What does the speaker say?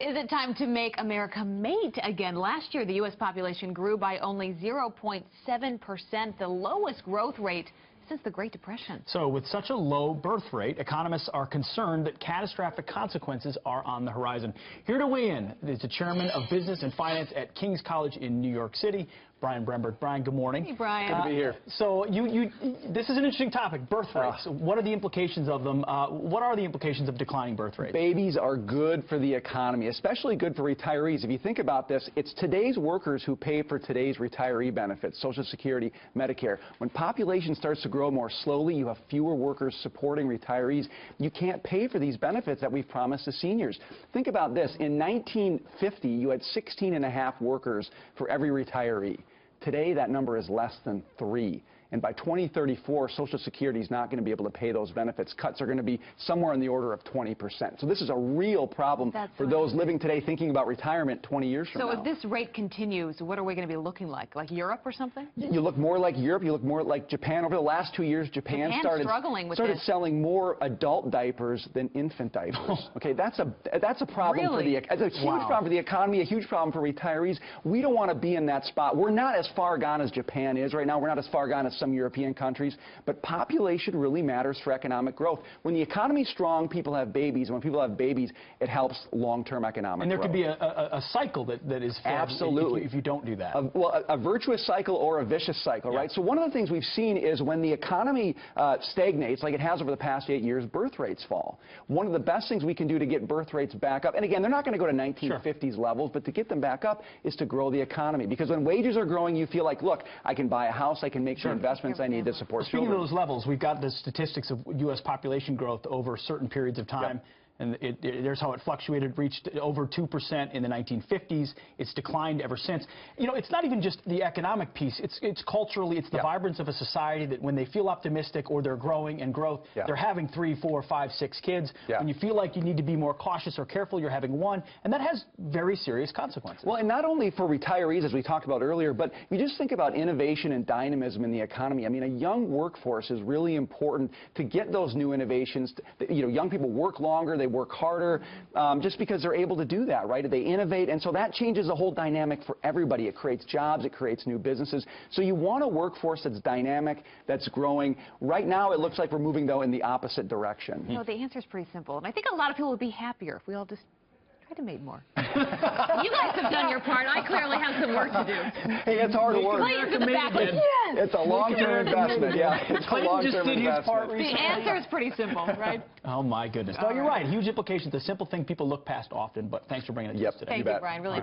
Is it time to make America mate again? Last year, the U.S. population grew by only 0.7%, the lowest growth rate since the Great Depression. So with such a low birth rate, economists are concerned that catastrophic consequences are on the horizon. Here to weigh in is the chairman of business and finance at King's College in New York City, Brenberg. Brian, good morning. Hey, Brian. Good to be here. So this is an interesting topic, birth rates. What are the implications of them? What are the implications of declining birth rates? Babies are good for the economy, especially good for retirees. If you think about this, it's today's workers who pay for today's retiree benefits, Social Security, Medicare. When population starts to grow more slowly, you have fewer workers supporting retirees. You can't pay for these benefits that we've promised to seniors. Think about this. In 1950, you had 16.5 workers for every retiree. Today, that number is less than 3. And by 2034, Social Security is not going to be able to pay those benefits. Cuts are going to be somewhere in the order of 20%. So this is a real problem for those living today thinking about retirement 20 years from now. So if this rate continues, what are we going to be looking like? Like Europe or something? You look more like Europe. You look more like Japan. Over the last 2 years, Japan started selling more adult diapers than infant diapers. Okay, that's a problem for the it's a huge problem for the economy, a huge problem for retirees. We don't want to be in that spot. We're not as far gone as Japan is right now. We're not as far gone as some European countries, but population really matters for economic growth. When the economy's strong, people have babies, and when people have babies, it helps long-term economic growth. And there could be a cycle that is fed absolutely if you don't do that. A virtuous cycle or a vicious cycle, right? So one of the things we've seen is when the economy stagnates, like it has over the past 8 years, birth rates fall. One of the best things we can do to get birth rates back up, and again, they're not going to go to 1950s levels, but to get them back up is to grow the economy. Because when wages are growing, you feel like, look, I can buy a house, I can make sure investments I need to support children. Speaking of those levels, we've got the statistics of U.S. population growth over certain periods of time. And there's how it fluctuated, reached over 2% in the 1950s. It's declined ever since. You know, it's not even just the economic piece. It's culturally, it's the vibrance of a society that when they feel optimistic or they're growing and growth, they're having 3, 4, 5, 6 kids. When you feel like you need to be more cautious or careful, you're having 1. And that has very serious consequences. Well, and not only for retirees, as we talked about earlier, but you just think about innovation and dynamism in the economy. I mean, a young workforce is really important to get those new innovations. You know, young people work longer, they work harder just because they're able to do that, right? They innovate, and so that changes the whole dynamic for everybody. It creates jobs, it creates new businesses. So you want a workforce that's dynamic, that's growing. Right now, it looks like we're moving, though, in the opposite direction. You know, the answer is pretty simple, and I think a lot of people would be happier if we all just try to make more. You guys have done your part. I clearly have some work to do. Hey, it's hard work. It's a long-term investment. Yeah, it's a long-term investment. The answer is pretty simple, right? Oh, my goodness. No, you're right. Huge implications. A simple thing people look past often, but thanks for bringing it to us today. Thank you, Brian. Really.